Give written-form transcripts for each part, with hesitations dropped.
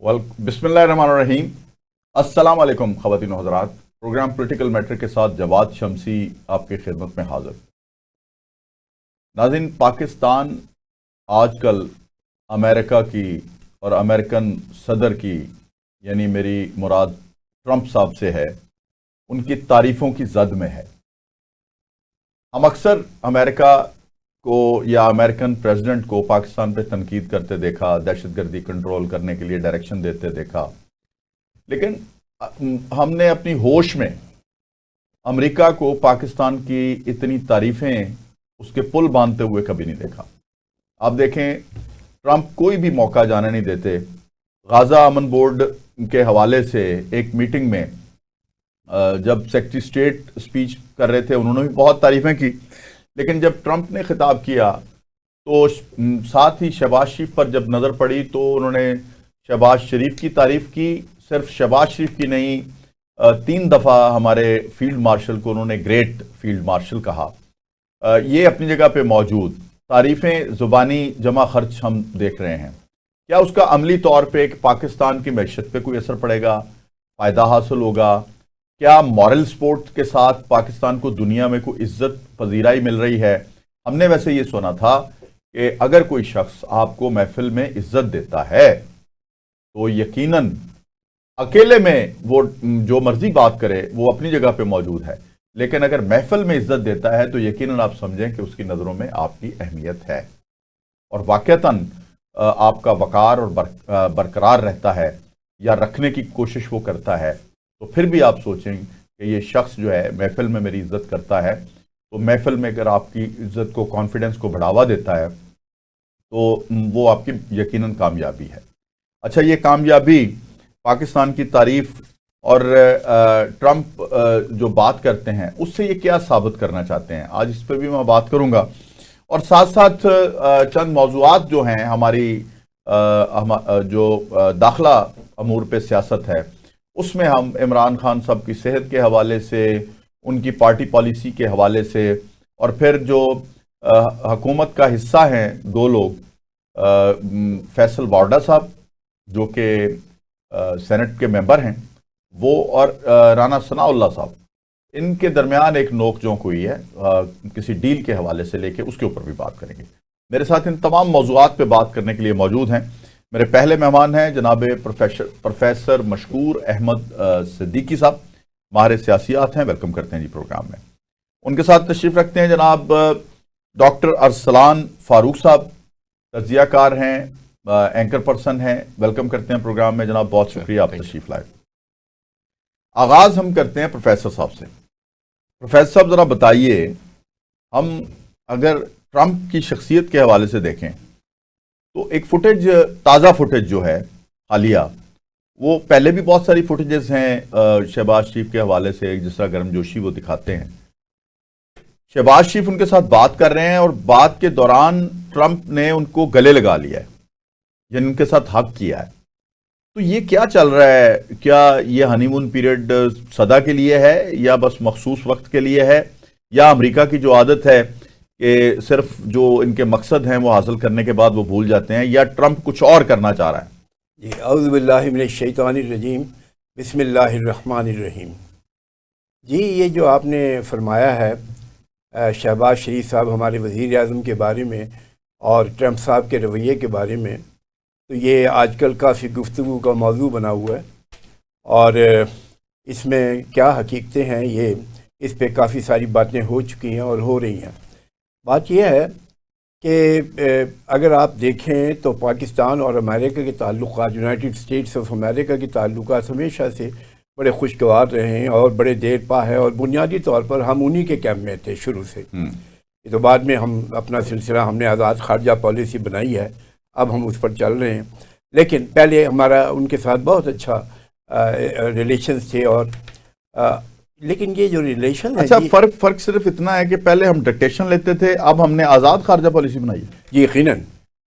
بسم اللہ الرحمن الرحیم۔ السلام علیکم خواتین و حضرات، پروگرام پولیٹیکل میٹر کے ساتھ جواد شمسی آپ کی خدمت میں حاضر۔ ناظرین، پاکستان آج کل امریکہ کی اور امریکن صدر کی، یعنی میری مراد ٹرمپ صاحب سے ہے، ان کی تعریفوں کی زد میں ہے۔ ہم اکثر امریکہ کو یا امریکن پریزیڈنٹ کو پاکستان پہ تنقید کرتے دیکھا، دہشت گردی کنٹرول کرنے کے لیے ڈائریکشن دیتے دیکھا، لیکن ہم نے اپنی ہوش میں امریکہ کو پاکستان کی اتنی تعریفیں اس کے پل باندھتے ہوئے کبھی نہیں دیکھا۔ آپ دیکھیں، ٹرمپ کوئی بھی موقع جانے نہیں دیتے۔ غازہ امن بورڈ کے حوالے سے ایک میٹنگ میں جب سیکرٹری اسٹیٹ اسپیچ کر رہے تھے، انہوں نے بھی بہت تعریفیں کی، لیکن جب ٹرمپ نے خطاب کیا تو ساتھ ہی شہباز شریف پر جب نظر پڑی تو انہوں نے شہباز شریف کی تعریف کی۔ صرف شہباز شریف کی نہیں، 3 دفعہ ہمارے فیلڈ مارشل کو انہوں نے گریٹ فیلڈ مارشل کہا۔ یہ اپنی جگہ پہ موجود تعریفیں زبانی جمع خرچ ہم دیکھ رہے ہیں۔ کیا اس کا عملی طور پہ ایک پاکستان کی معیشت پہ کوئی اثر پڑے گا؟ فائدہ حاصل ہوگا؟ کیا مورل سپورٹ کے ساتھ پاکستان کو دنیا میں کوئی عزت پذیرائی مل رہی ہے؟ ہم نے ویسے یہ سنا تھا کہ اگر کوئی شخص آپ کو محفل میں عزت دیتا ہے تو یقیناً اکیلے میں وہ جو مرضی بات کرے وہ اپنی جگہ پہ موجود ہے، لیکن اگر محفل میں عزت دیتا ہے تو یقیناً آپ سمجھیں کہ اس کی نظروں میں آپ کی اہمیت ہے اور واقعتاً آپ کا وقار اور برقرار رہتا ہے یا رکھنے کی کوشش وہ کرتا ہے۔ تو پھر بھی آپ سوچیں کہ یہ شخص جو ہے محفل میں میری عزت کرتا ہے، تو محفل میں اگر آپ کی عزت کو، کانفیڈنس کو بڑھاوا دیتا ہے تو وہ آپ کی یقیناً کامیابی ہے۔ اچھا، یہ کامیابی پاکستان کی تعریف اور ٹرمپ جو بات کرتے ہیں اس سے یہ کیا ثابت کرنا چاہتے ہیں، آج اس پہ بھی میں بات کروں گا، اور ساتھ ساتھ چند موضوعات جو ہیں ہماری جو داخلہ امور پہ سیاست ہے اس میں ہم عمران خان صاحب کی صحت کے حوالے سے، ان کی پارٹی پالیسی کے حوالے سے، اور پھر جو حکومت کا حصہ ہیں 2 لوگ، فیصل وارڈا صاحب جو کہ سینٹ کے ممبر ہیں وہ، اور رانا ثناء اللہ صاحب، ان کے درمیان ایک نوک جھونک ہوئی ہے کسی ڈیل کے حوالے سے لے کے، اس کے اوپر بھی بات کریں گے۔ میرے ساتھ ان تمام موضوعات پہ بات کرنے کے لیے موجود ہیں میرے پہلے مہمان ہیں جناب پروفیسر مشکور احمد صدیقی صاحب، ماہر سیاسیات ہیں، ویلکم کرتے ہیں جی پروگرام میں۔ ان کے ساتھ تشریف رکھتے ہیں جناب ڈاکٹر ارسلان فاروق صاحب، تجزیہ کار ہیں، اینکر پرسن ہیں، ویلکم کرتے ہیں پروگرام میں جناب، بہت شکریہ آپ تشریف لائے۔ آغاز ہم کرتے ہیں پروفیسر صاحب سے۔ پروفیسر صاحب ذرا بتائیے، ہم اگر ٹرمپ کی شخصیت کے حوالے سے دیکھیں تو ایک فوٹیج، تازہ فوٹیج جو ہے حالیہ، وہ پہلے بھی بہت ساری فوٹیجز ہیں شہباز شریف کے حوالے سے، جس طرح گرم جوشی وہ دکھاتے ہیں، شہباز شریف ان کے ساتھ بات کر رہے ہیں اور بات کے دوران ٹرمپ نے ان کو گلے لگا لیا ہے، یعنی ان کے ساتھ حق کیا ہے۔ تو یہ کیا چل رہا ہے؟ کیا یہ ہنی مون پیریڈ سدا کے لیے ہے یا بس مخصوص وقت کے لیے ہے، یا امریکہ کی جو عادت ہے کہ صرف جو ان کے مقصد ہیں وہ حاصل کرنے کے بعد وہ بھول جاتے ہیں، یا ٹرمپ کچھ اور کرنا چاہ رہا ہے؟ جی، اعوذ باللہ من الشیطان الرجیم، بسم اللہ الرحمن الرحیم۔ جی، یہ جو آپ نے فرمایا ہے شہباز شریف صاحب ہمارے وزیر اعظم کے بارے میں اور ٹرمپ صاحب کے رویے کے بارے میں، تو یہ آج کل کافی گفتگو کا موضوع بنا ہوا ہے، اور اس میں کیا حقیقتیں ہیں یہ، اس پہ کافی ساری باتیں ہو چکی ہیں اور ہو رہی ہیں۔ بات یہ ہے کہ اگر آپ دیکھیں تو پاکستان اور امریکہ کے تعلقات، یونائٹڈ اسٹیٹس آف امریکہ کے تعلقات ہمیشہ سے بڑے خوشگوار رہے ہیں اور بڑے دیر پا ہے، اور بنیادی طور پر ہم انہی کے کیمپ میں تھے شروع سے۔ یہ تو بعد میں ہم اپنا سلسلہ، ہم نے آزاد خارجہ پالیسی بنائی ہے، اب ہم اس پر چل رہے ہیں، لیکن پہلے ہمارا ان کے ساتھ بہت اچھا ریلیشنز تھے، اور لیکن یہ جو ریلیشن ہے، اچھا، فرق صرف اتنا ہے کہ پہلے ہم ڈکٹیشن لیتے تھے، اب ہم نے آزاد خارجہ پالیسی بنائی ہے۔ جی یقیناً،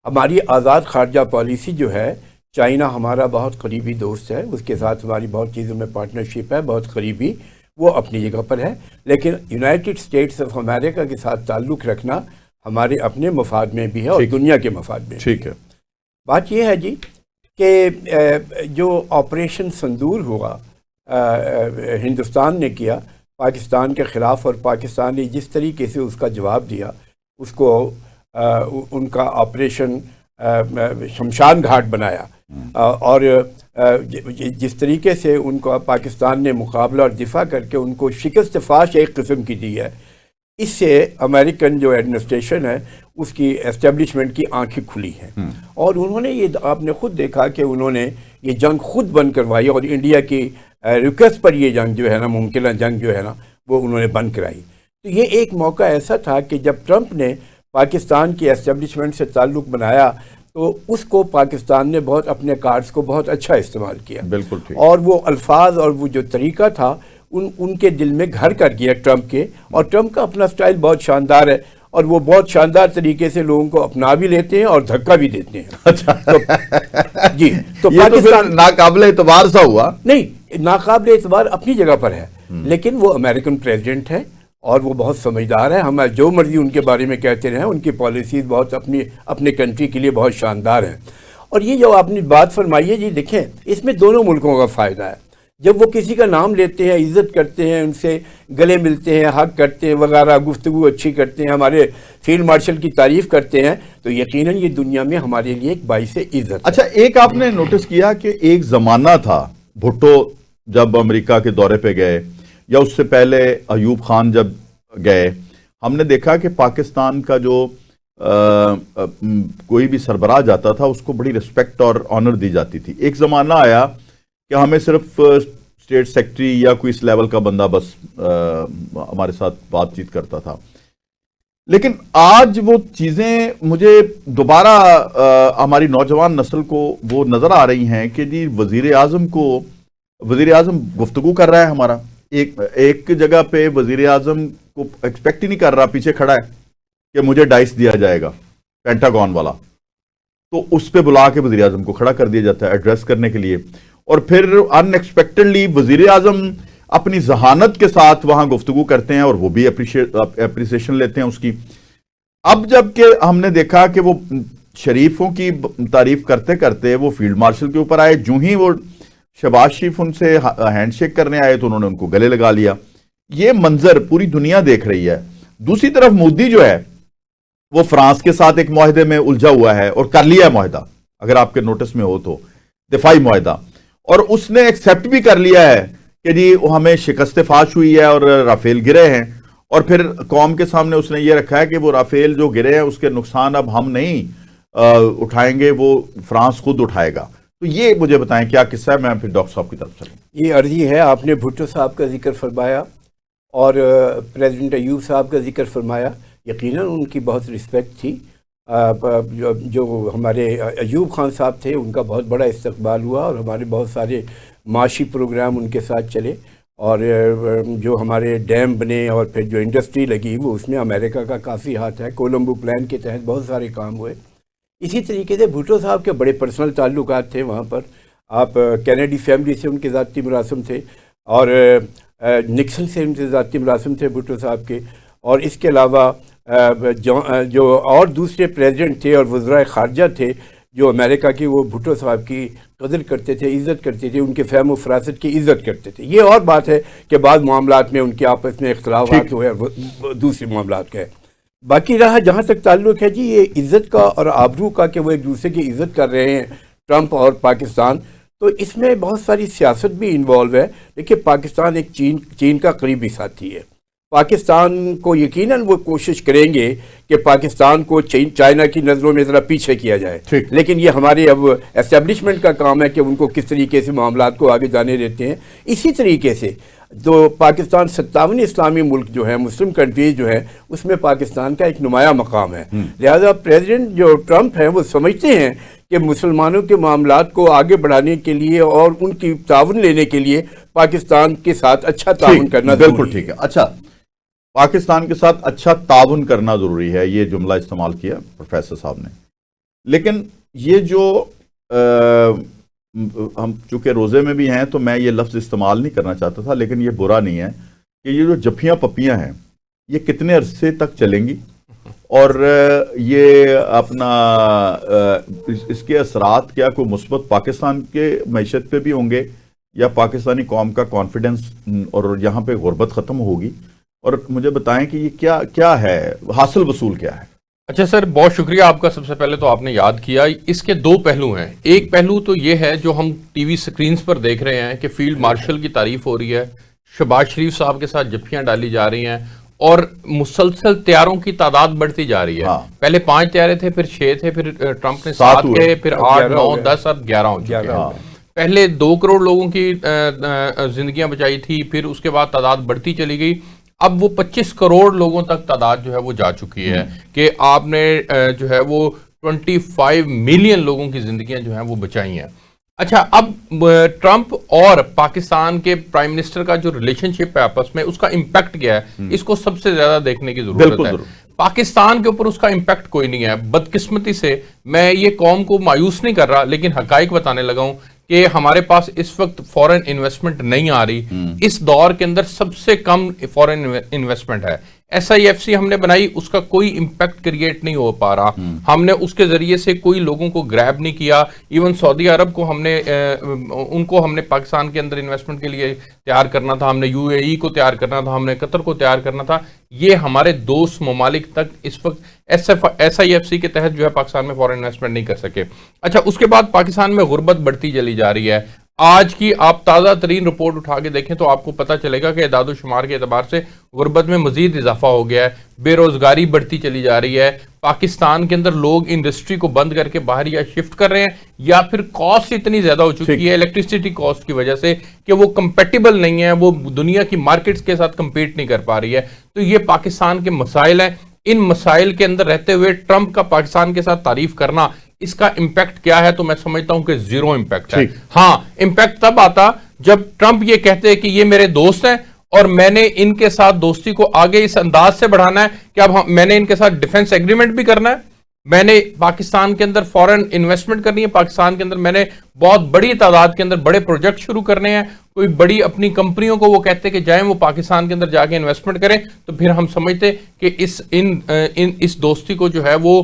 ہماری آزاد خارجہ پالیسی جو ہے، چائنا ہمارا بہت قریبی دوست ہے، اس کے ساتھ ہماری بہت چیزوں میں پارٹنرشپ ہے، بہت قریبی، وہ اپنی جگہ پر ہے، لیکن یونائٹڈ اسٹیٹس آف امریکہ کے ساتھ تعلق رکھنا ہمارے اپنے مفاد میں بھی ہے اور دنیا کے مفاد میں بھی۔ ٹھیک ہے۔ بات یہ ہے جی کہ جو آپریشن سندور ہوا ہندوستان نے کیا پاکستان کے خلاف، اور پاکستان نے جس طریقے سے اس کا جواب دیا، اس کو ان کا آپریشن شمشان گھاٹ بنایا، اور جس طریقے سے ان کو پاکستان نے مقابلہ اور دفاع کر کے ان کو شکست فاش ایک قسم کی دی ہے، اس سے امریکن جو ایڈمنسٹریشن ہے اس کی اسٹیبلشمنٹ کی آنکھیں کھلی ہیں، اور انہوں نے یہ آپ نے خود دیکھا کہ انہوں نے یہ جنگ خود بند کروائی، اور انڈیا کی ریکویسٹ پر یہ جنگ جو ہے نا، ممکنہ جنگ جو ہے نا، وہ انہوں نے بند کرائی۔ تو یہ ایک موقع ایسا تھا کہ جب ٹرمپ نے پاکستان کی اسٹیبلشمنٹ سے تعلق بنایا تو اس کو پاکستان نے بہت اپنے کارڈز کو بہت اچھا استعمال کیا، بالکل ٹھیک، اور وہ الفاظ اور وہ جو طریقہ تھا ان کے دل میں گھر کر گیا ٹرمپ کے، اور ٹرمپ کا اپنا سٹائل بہت شاندار ہے، اور وہ بہت شاندار طریقے سے لوگوں کو اپنا بھی لیتے ہیں اور دھکا بھی دیتے ہیں۔ اچھا جی، تو یہ تو پھر ناقابل اعتبار سا ہوا۔ نہیں، ناقابل اعتبار اپنی جگہ پر ہے، لیکن وہ امریکن پریزیڈنٹ ہے اور وہ بہت سمجھدار ہے، ہم جو مرضی ان کے بارے میں کہتے رہیں، ان کی پالیسیز بہت اپنے کنٹری کے لیے بہت شاندار ہیں۔ اور یہ جو آپ نے بات فرمائی ہے، جی دیکھیں، اس میں دونوں ملکوں کا فائدہ ہے۔ جب وہ کسی کا نام لیتے ہیں، عزت کرتے ہیں، ان سے گلے ملتے ہیں، حق کرتے ہیں وغیرہ، گفتگو اچھی کرتے ہیں، ہمارے فیلڈ مارشل کی تعریف کرتے ہیں، تو یقیناً یہ دنیا میں ہمارے لیے ایک باعث عزت ہے۔ اچھا، ایک آپ نے نوٹس کیا کہ ایک زمانہ تھا، بھٹو جب امریکہ کے دورے پہ گئے یا اس سے پہلے ایوب خان جب گئے، ہم نے دیکھا کہ پاکستان کا جو کوئی بھی سربراہ جاتا تھا اس کو بڑی رسپیکٹ اور آنر دی جاتی تھی۔ ایک زمانہ آیا کہ ہمیں صرف اسٹیٹ سیکٹری یا کوئی اس لیول کا بندہ بس ہمارے ساتھ بات چیت کرتا تھا، لیکن آج وہ چیزیں مجھے دوبارہ ہماری نوجوان نسل کو وہ نظر آ رہی ہیں کہ جی وزیر اعظم گفتگو کر رہا ہے ہمارا، ایک جگہ پہ وزیر اعظم کو ایکسپیکٹ ہی نہیں کر رہا، پیچھے کھڑا ہے کہ مجھے ڈائس دیا جائے گا پینٹاگون والا، تو اس پہ بلا کے وزیر اعظم کو کھڑا کر دیا جاتا ہے ایڈریس کرنے کے لیے، اور پھر ان ایکسپیکٹڈلی وزیر اعظم اپنی ذہانت کے ساتھ وہاں گفتگو کرتے ہیں اور وہ بھی اپریسیشن لیتے ہیں اس کی۔ اب جب کہ ہم نے دیکھا کہ وہ شریفوں کی تعریف کرتے کرتے وہ فیلڈ مارشل کے اوپر آئے، جو ہی وہ شہباز شریف ان سے ہینڈ شیک کرنے آئے تو انہوں نے ان کو گلے لگا لیا۔ یہ منظر پوری دنیا دیکھ رہی ہے۔ دوسری طرف مودی جو ہے وہ فرانس کے ساتھ ایک معاہدے میں الجھا ہوا ہے اور کر لیا ہے معاہدہ، اگر آپ کے نوٹس میں ہو تو، دفاعی معاہدہ، اور اس نے ایکسیپٹ بھی کر لیا ہے کہ جی ہمیں شکست فاش ہوئی ہے اور رافیل گرے ہیں، اور پھر قوم کے سامنے اس نے یہ رکھا ہے کہ وہ رافیل جو گرے ہیں اس کے نقصان اب ہم نہیں اٹھائیں گے، وہ فرانس خود اٹھائے گا۔ تو یہ مجھے بتائیں کیا قصہ ہے، میں پھر ڈاکٹر صاحب کی طرف چلوں۔ یہ عرضی ہے، آپ نے بھٹو صاحب کا ذکر فرمایا اور پریزیڈنٹ ایوب صاحب کا ذکر فرمایا، یقیناً ان کی بہت رسپیکٹ تھی۔ جو ہمارے ایوب خان صاحب تھے ان کا بہت بڑا استقبال ہوا، اور ہمارے بہت سارے معاشی پروگرام ان کے ساتھ چلے، اور جو ہمارے ڈیم بنے اور پھر جو انڈسٹری لگی وہ اس میں امریکہ کا کافی ہاتھ ہے، کولمبو پلان کے تحت بہت سارے کام ہوئے۔ اسی طریقے سے بھٹو صاحب کے بڑے پرسنل تعلقات تھے وہاں پر، آپ کینیڈی فیملی سے ان کے ذاتی مراسم تھے، اور نکسن سے ان کے ذاتی مراسم تھے بھٹو صاحب کے، اور اس کے علاوہ جو اور دوسرے پریزیڈنٹ تھے اور وزرائے خارجہ تھے جو امریکہ کی، وہ بھٹو صاحب کی قدر کرتے تھے، عزت کرتے تھے، ان کے فہم و فراست کی عزت کرتے تھے۔ یہ اور بات ہے کہ بعض معاملات میں ان کے آپس میں اختلافات ہوئے، دوسرے معاملات کا ہے۔ باقی رہا جہاں تک تعلق ہے جی یہ عزت کا اور آبرو کا کہ وہ ایک دوسرے کی عزت کر رہے ہیں ٹرمپ اور پاکستان، تو اس میں بہت ساری سیاست بھی انوالو ہے۔ دیکھیے پاکستان ایک چین کا قریبی ساتھی ہے، پاکستان کو یقیناً وہ کوشش کریں گے کہ پاکستان کو چائنا کی نظروں میں ذرا پیچھے کیا جائے، لیکن یہ ہمارے اب اسٹیبلشمنٹ کا کام ہے کہ ان کو کس طریقے سے معاملات کو آگے جانے دیتے ہیں۔ اسی طریقے سے جو پاکستان 57 اسلامی ملک جو ہے، مسلم کنٹریز جو ہے، اس میں پاکستان کا ایک نمایاں مقام ہے، لہذا پریزیڈنٹ جو ٹرمپ ہیں وہ سمجھتے ہیں کہ مسلمانوں کے معاملات کو آگے بڑھانے کے لیے اور ان کی تعاون لینے کے لیے پاکستان کے ساتھ اچھا تعاون کرنا ضروری ہے۔ بالکل ٹھیک ہے۔ اچھا، پاکستان کے ساتھ اچھا تعاون کرنا ضروری ہے، یہ جملہ استعمال کیا پروفیسر صاحب نے، لیکن یہ جو ہم چونکہ روزے میں بھی ہیں تو میں یہ لفظ استعمال نہیں کرنا چاہتا تھا، لیکن یہ برا نہیں ہے کہ یہ جو جفیاں پپیاں ہیں یہ کتنے عرصے تک چلیں گی؟ اور یہ اپنا اس کے اثرات کیا کوئی مثبت پاکستان کے معیشت پہ بھی ہوں گے، یا پاکستانی قوم کا کانفیڈنس اور یہاں پہ غربت ختم ہوگی؟ اور مجھے بتائیں کہ یہ کیا ہے، حاصل وصول کیا ہے؟ اچھا سر، بہت شکریہ آپ کا۔ سب سے پہلے تو آپ نے یاد کیا، اس کے دو پہلو ہیں۔ ایک پہلو تو یہ ہے جو ہم ٹی وی سکرینز پر دیکھ رہے ہیں کہ فیلڈ مارشل کی تعریف ہو رہی ہے، شہباز شریف صاحب کے ساتھ جھپیاں ڈالی جا رہی ہیں، اور مسلسل طیاروں کی تعداد بڑھتی جا رہی ہے۔ پہلے 5 طیارے تھے، پھر 6 تھے، پھر ٹرمپ نے 7 کہے، پھر 8 9 10 اب 11 ہو چکے ہیں۔ پہلے 2 کروڑ لوگوں کی زندگیاں بچائی تھی، پھر اس کے بعد تعداد بڑھتی چلی گئی، اب وہ 25 کروڑ لوگوں تک تعداد جو ہے وہ جا چکی ہے کہ آپ نے جو ہے وہ 25 ملین لوگوں کی زندگیاں جو ہیں وہ بچائی ہیں۔ اچھا، اب ٹرمپ اور پاکستان کے پرائم منسٹر کا جو ریلیشن شپ ہے آپس میں، اس کا امپیکٹ کیا ہے، اس کو سب سے زیادہ دیکھنے کی ضرورت ہے۔ پاکستان کے اوپر اس کا امپیکٹ کوئی نہیں ہے۔ بدقسمتی سے میں یہ قوم کو مایوس نہیں کر رہا، لیکن حقائق بتانے لگا ہوں کہ ہمارے پاس اس وقت فورن انویسٹمنٹ نہیں آ رہی۔ اس دور کے اندر سب سے کم فورن انویسٹمنٹ ہے۔ SIFC ہم نے بنائی، اس کا کوئی امپیکٹ کریٹ نہیں ہو پا رہا۔ ہم نے اس کے ذریعے سے کوئی لوگوں کو گریب نہیں کیا۔ ایون سعودی عرب کو ہم نے پاکستان کے اندر انویسٹمنٹ کے لیے تیار کرنا تھا، ہم نے UAE کو تیار کرنا تھا، ہم نے قطر کو تیار کرنا تھا۔ یہ ہمارے دوست ممالک تک اس وقت SIFC کے تحت جو ہے پاکستان میں فورن انویسٹمنٹ نہیں کر سکے۔ اچھا، اس کے بعد پاکستان میں غربت بڑھتی چلی جا رہی ہے۔ آج کی آپ تازہ ترین رپورٹ اٹھا کے دیکھیں تو آپ کو پتہ چلے گا کہ اعداد و شمار کے اعتبار سے غربت میں مزید اضافہ ہو گیا ہے، بے روزگاری بڑھتی چلی جا رہی ہے۔ پاکستان کے اندر لوگ انڈسٹری کو بند کر کے باہر یا شفٹ کر رہے ہیں، یا پھر کاسٹ اتنی زیادہ ہو چکی ہے الیکٹریسٹی کاسٹ کی وجہ سے کہ وہ کمپیٹیبل نہیں ہے، وہ دنیا کی مارکیٹس کے ساتھ کمپیٹ نہیں کر پا رہی ہے۔ تو یہ پاکستان کے مسائل ہیں۔ ان مسائل کے اندر رہتے ہوئے ٹرمپ کا پاکستان کے ساتھ تعریف کرنا، اس کا امپیکٹ کیا ہے؟ تو میں سمجھتا ہوں کہ 0 امپیکٹ ہے۔ ہاں، امپیکٹ تب آتا جب ٹرمپ یہ کہتے ہیں کہ یہ میرے دوست ہیں اور میں نے ان کے ساتھ دوستی کو آگے اس انداز سے بڑھانا ہے کہ اب میں نے ان کے ساتھ ڈیفنس ایگریمنٹ بھی کرنا ہے، میں نے پاکستان کے اندر فورن انویسٹمنٹ کرنی ہے، پاکستان کے اندر میں نے بہت بڑی تعداد کے اندر بڑے پروجیکٹ شروع کرنے ہیں، کوئی بڑی اپنی کمپنیوں کو وہ کہتے کہ جائیں وہ پاکستان کے اندر جا کے انویسٹمنٹ کریں، تو پھر ہم سمجھتے کہ اس دوستی کو جو ہے وہ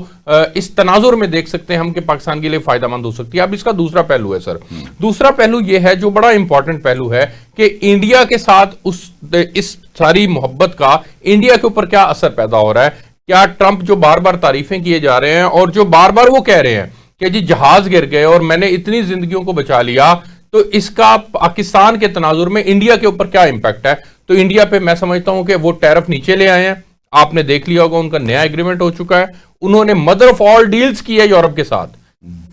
اس تناظر میں دیکھ سکتے ہیں ہم کہ پاکستان کے لیے فائدہ مند ہو سکتی ہے۔ اب اس کا دوسرا پہلو ہے سر، دوسرا پہلو یہ ہے جو بڑا امپورٹنٹ پہلو ہے کہ انڈیا کے ساتھ اس ساری محبت کا انڈیا کے اوپر کیا اثر پیدا ہو رہا ہے۔ کیا ٹرمپ جو بار بار تعریفیں کیے جا رہے ہیں اور جو بار بار وہ کہہ رہے ہیں کہ جی جہاز گر گئے اور میں نے اتنی زندگیوں کو بچا لیا، تو اس کا پاکستان کے تناظر میں انڈیا کے اوپر کیا امپیکٹ ہے؟ تو انڈیا پہ میں سمجھتا ہوں کہ وہ ٹیرف نیچے لے آئے ہیں۔ آپ نے دیکھ لیا ہوگا ان کا نیا ایگریمنٹ ہو چکا ہے، انہوں نے مدر آف آل ڈیلز کی ہے یورپ کے ساتھ،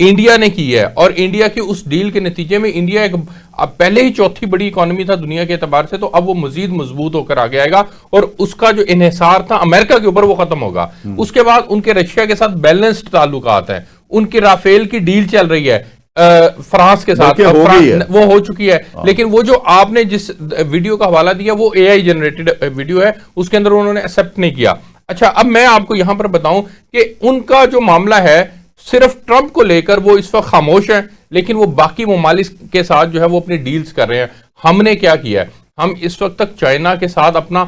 انڈیا نے کی ہے، اور انڈیا کی اس ڈیل کے نتیجے میں انڈیا ایک پہلے ہی چوتھی بڑی اکانومی تھا دنیا کے اعتبار سے، تو اب وہ مزید مضبوط ہو کر آگے آئے گا، اور اس کا جو انحصار تھا امریکہ کے اوپر وہ ختم ہوگا۔ اس کے بعد ان کے رشیا کے ساتھ بیلنسڈ تعلقات ہیں، ان کی رافیل کی ڈیل چل رہی ہے فرانس کے ساتھ، وہ ہو چکی ہے، لیکن وہ جو آپ نے جس ویڈیو کا حوالہ دیا وہ AI جنریٹڈ ویڈیو ہے، اس کے اندر انہوں نے ایکسپٹ نہیں کیا۔ اچھا، اب میں آپ کو یہاں پر بتاؤں کہ ان کا جو معاملہ ہے صرف ٹرمپ کو لے کر وہ اس وقت خاموش ہیں، لیکن وہ باقی ممالک کے ساتھ جو ہے وہ اپنی ڈیلز کر رہے ہیں۔ ہم نے کیا کیا ہے؟ ہم اس وقت تک چائنا کے ساتھ اپنا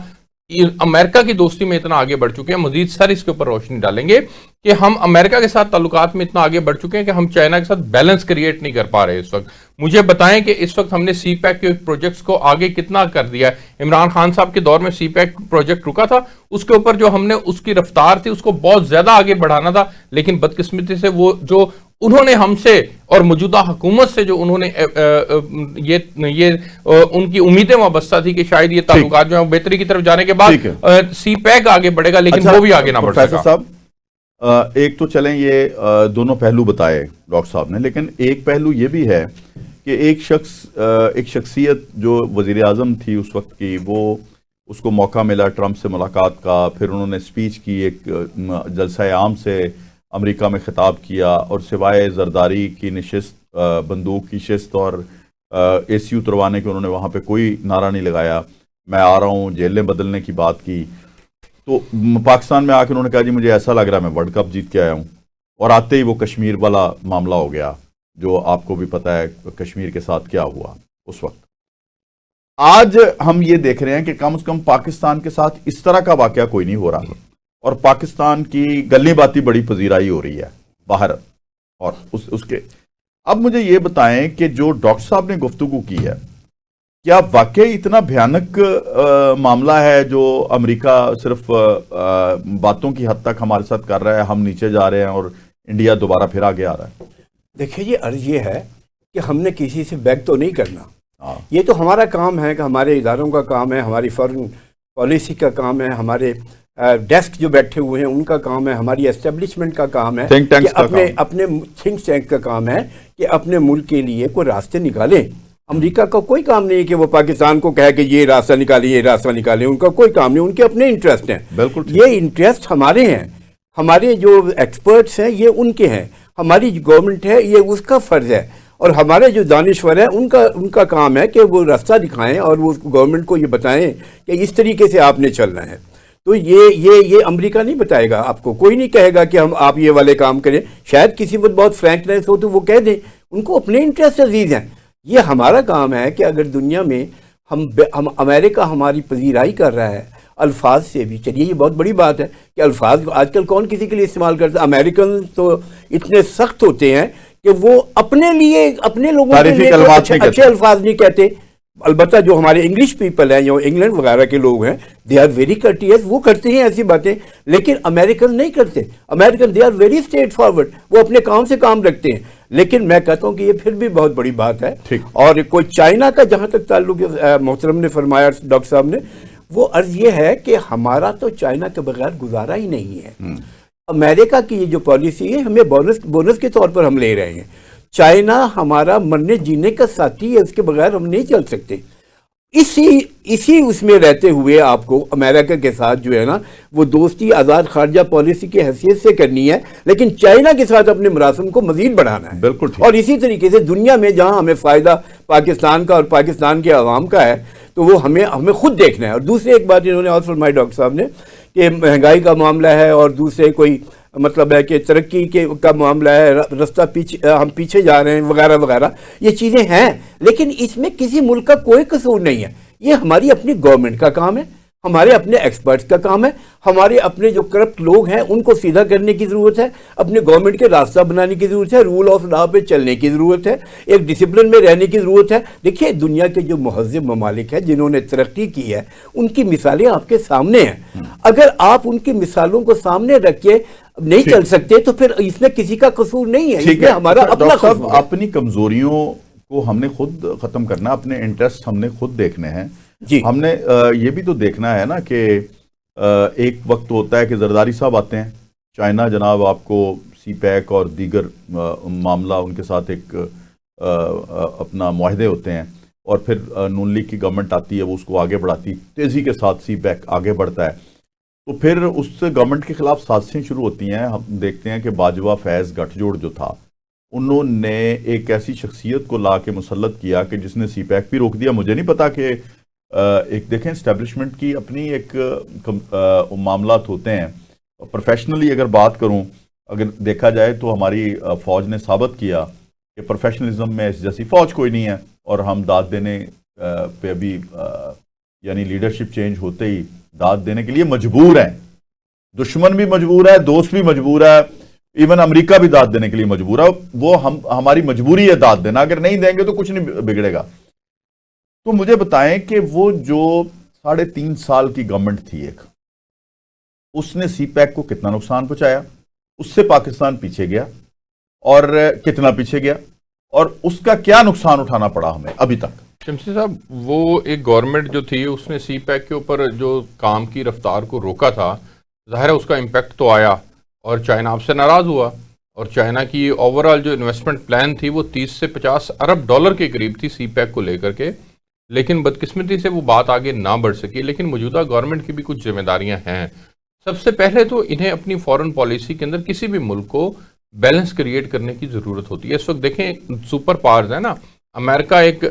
امریکہ کی دوستی میں اتنا آگے بڑھ چکے ہیں، مزید سر اس کے اوپر روشنی ڈالیں گے کہ ہم امریکہ کے ساتھ تعلقات میں اتنا آگے بڑھ چکے ہیں کہ ہم چائنا کے ساتھ بیلنس کریٹ نہیں کر پا رہے اس وقت۔ مجھے بتائیں کہ اس وقت ہم نے سی پیک کے پروجیکٹس کو آگے کتنا کر دیا ہے۔ عمران خان صاحب کے دور میں سی پیک پروجیکٹ رکا تھا، اس کے اوپر جو ہم نے اس کی رفتار تھی اس کو بہت زیادہ آگے بڑھانا تھا، لیکن بدقسمتی سے وہ جو انہوں نے ہم سے اور موجودہ حکومت سے جو انہوں نے یہ ان کی امیدیں وابستہ تھی کہ شاید یہ تعلقات جو ہیں بہتری کی طرف جانے کے بعد سی پیک آگے بڑھے گا، لیکن وہ بھی آگے نہ بڑھ سکا۔ صاحب ایک تو چلیں یہ دونوں پہلو بتائے ڈاکٹر صاحب نے، لیکن ایک پہلو یہ بھی ہے کہ ایک شخصیت جو وزیر اعظم تھی اس وقت کی، وہ اس کو موقع ملا ٹرمپ سے ملاقات کا، پھر انہوں نے سپیچ کی، ایک جلسہ عام سے امریکہ میں خطاب کیا، اور سوائے زرداری کی نشست، بندوق کی شست اور AC اتروانے کے انہوں نے وہاں پہ کوئی نعرہ نہیں لگایا۔ میں آ رہا ہوں، جیلیں بدلنے کی بات کی، تو پاکستان میں آ کے انہوں نے کہا جی مجھے ایسا لگ رہا ہے میں ورلڈ کپ جیت کے آیا ہوں، اور آتے ہی وہ کشمیر والا معاملہ ہو گیا جو آپ کو بھی پتہ ہے کشمیر کے ساتھ کیا ہوا اس وقت۔ آج ہم یہ دیکھ رہے ہیں کہ کم از کم پاکستان کے ساتھ اس طرح کا واقعہ کوئی نہیں ہو رہا اور پاکستان کی گلی باتی بڑی پذیرائی ہو رہی ہے باہر. اور اس کے اب مجھے یہ بتائیں کہ جو ڈاکٹر صاحب نے گفتگو کی ہے, کیا واقعی اتنا بھیانک معاملہ ہے جو امریکہ صرف باتوں کی حد تک ہمارے ساتھ کر رہا ہے, ہم نیچے جا رہے ہیں اور انڈیا دوبارہ پھر آگے آ رہا ہے؟ دیکھیے یہ عرض یہ ہے کہ ہم نے کسی سے بیگ تو نہیں کرنا. یہ تو ہمارا کام ہے کہ ہمارے اداروں کا کام ہے, ہماری فارن پالیسی کا کام ہے, ہمارے ڈیسک جو بیٹھے ہوئے ہیں ان کا کام ہے, ہماری اسٹیبلشمنٹ کا کام ہے کہ اپنے تھنک ٹینک کا کام ہے کہ اپنے ملک کے لیے کوئی راستے نکالیں. امریکہ کا کوئی کام نہیں ہے کہ وہ پاکستان کو کہے کہ یہ راستہ نکالیں, یہ راستہ نکالیں. ان کا کوئی کام نہیں, ان کے اپنے انٹرسٹ ہیں. بالکل یہ انٹرسٹ ہمارے ہیں, ہمارے جو ایکسپرٹس ہیں یہ ان کے ہیں, ہماری جو گورنمنٹ ہے یہ اس کا فرض ہے, اور ہمارے جو دانشور ہیں ان کا کام ہے کہ وہ راستہ دکھائیں اور وہ گورنمنٹ کو یہ بتائیں کہ اس طریقے سے آپ نے چلنا ہے. تو یہ امریکہ نہیں بتائے گا آپ کو, کوئی نہیں کہے گا کہ آپ یہ والے کام کریں. شاید کسی وقت بہت فرینکنیس ہو تو وہ کہہ دیں, ان کو اپنے انٹرسٹ عزیز ہیں. یہ ہمارا کام ہے کہ اگر دنیا میں ہم امریکہ ہماری پذیرائی کر رہا ہے الفاظ سے بھی, چلیے یہ بہت بڑی بات ہے کہ الفاظ آج کل کون کسی کے لیے استعمال کرتا ہے. امریکن تو اتنے سخت ہوتے ہیں کہ وہ اپنے لیے اپنے لوگوں کے لیے اچھے الفاظ نہیں کہتے. البتہ جو ہمارے انگلش پیپل ہیں, جو انگلینڈ وغیرہ کے لوگ ہیں, دے آر ویری کٹیس, وہ کرتے ہیں ایسی باتیں. لیکن امریکن نہیں کرتے. American they are very straightforward, وہ اپنے کام سے کام رکھتے ہیں. لیکن میں کہتا ہوں کہ یہ پھر بھی بہت بڑی بات ہے. اور کوئی چائنا کا جہاں تک تعلق محترم نے فرمایا ڈاکٹر صاحب نے, وہ عرض یہ ہے کہ ہمارا تو چائنا کے بغیر گزارا ہی نہیں ہے. امریکہ کی یہ جو پالیسی ہے ہمیں بونس کے طور پر ہم لے رہے ہیں. چائنا ہمارا مرنے جینے کا ساتھی ہے, اس کے بغیر ہم نہیں چل سکتے. اسی اس میں رہتے ہوئے آپ کو امریکہ کے ساتھ جو ہے نا وہ دوستی آزاد خارجہ پالیسی کی حیثیت سے کرنی ہے, لیکن چائنا کے ساتھ اپنے مراسم کو مزید بڑھانا ہے. بالکل. اور اسی طریقے سے دنیا میں جہاں ہمیں فائدہ پاکستان کا اور پاکستان کے عوام کا ہے تو وہ ہمیں خود دیکھنا ہے. اور دوسری ایک بات انہوں نے اور فرمائی ڈاکٹر صاحب نے کہ مہنگائی کا معاملہ ہے اور دوسرے کوئی مطلب ہے کہ ترقی کا معاملہ ہے, رستہ ہم پیچھے جا رہے ہیں وغیرہ وغیرہ. یہ چیزیں ہیں, لیکن اس میں کسی ملک کا کوئی قصور نہیں ہے. یہ ہماری اپنی گورنمنٹ کا کام ہے, ہمارے اپنے ایکسپرٹس کا کام ہے, ہمارے اپنے جو کرپٹ لوگ ہیں ان کو سیدھا کرنے کی ضرورت ہے, اپنے گورنمنٹ کے راستہ بنانے کی ضرورت ہے, رول آف لا پہ چلنے کی ضرورت ہے, ایک ڈسپلن میں رہنے کی ضرورت ہے. دیکھیے دنیا کے جو مہذب ممالک ہیں جنہوں نے ترقی کی ہے ان کی مثالیں آپ کے سامنے ہیں. اگر آپ ان کی مثالوں کو سامنے رکھ کے نہیں چل سکتے تو پھر اس میں کسی کا قصور نہیں ہے, اس میں ہمارا اپنا قصور ہے. اپنی کمزوریوں کو ہم نے خود ختم کرنا, اپنے انٹرسٹ ہم نے خود دیکھنے ہیں. ہم نے یہ بھی تو دیکھنا ہے نا کہ ایک وقت ہوتا ہے کہ زرداری صاحب آتے ہیں, چائنا جناب آپ کو سی پیک اور دیگر معاملہ ان کے ساتھ ایک اپنا معاہدے ہوتے ہیں, اور پھر نون لیگ کی گورنمنٹ آتی ہے, وہ اس کو آگے بڑھاتی, تیزی کے ساتھ سی پیک آگے بڑھتا ہے, تو پھر اس سے گورنمنٹ کے خلاف سازشیں شروع ہوتی ہیں. ہم دیکھتے ہیں کہ باجوہ فیض گٹھ جوڑ جو تھا, انہوں نے ایک ایسی شخصیت کو لا کے مسلط کیا کہ جس نے سی پیک بھی روک دیا. مجھے نہیں پتا کہ ایک دیکھیں اسٹیبلشمنٹ کی اپنی ایک معاملات ہوتے ہیں. پروفیشنلی اگر بات کروں, اگر دیکھا جائے تو ہماری فوج نے ثابت کیا کہ پروفیشنلزم میں اس جیسی فوج کوئی نہیں ہے, اور ہم داد دینے پہ ابھی یعنی لیڈرشپ چینج ہوتے ہی داد دینے کے لیے مجبور ہیں. دشمن بھی مجبور ہے, دوست بھی مجبور ہے, ایون امریکہ بھی داد دینے کے لیے مجبور ہے. وہ ہماری مجبوری ہے داد دینا, اگر نہیں دیں گے تو کچھ نہیں بگڑے گا. تو مجھے بتائیں کہ وہ جو 3.5 سال کی گورنمنٹ تھی ایک, اس نے سی پیک کو کتنا نقصان پہنچایا, اس سے پاکستان پیچھے گیا اور کتنا پیچھے گیا, اور اس کا کیا نقصان اٹھانا پڑا ہمیں ابھی تک. شمسی صاحب, وہ ایک گورنمنٹ جو تھی اس نے سی پیک کے اوپر جو کام کی رفتار کو روکا تھا, ظاہر ہے اس کا امپیکٹ تو آیا, اور چائنا آپ سے ناراض ہوا, اور چائنا کی اوورال جو انویسٹمنٹ پلان تھی وہ 30 سے 50 ارب ڈالر کے قریب تھی سی پیک کو لے کر کے, لیکن بدقسمتی سے وہ بات آگے نہ بڑھ سکی. لیکن موجودہ گورنمنٹ کی بھی کچھ ذمہ داریاں ہیں. سب سے پہلے تو انہیں اپنی فارن پالیسی کے اندر کسی بھی ملک کو بیلنس کریٹ کرنے کی ضرورت ہوتی ہے. اس وقت دیکھیں سپر پاورز ہیں نا, امریکہ ایک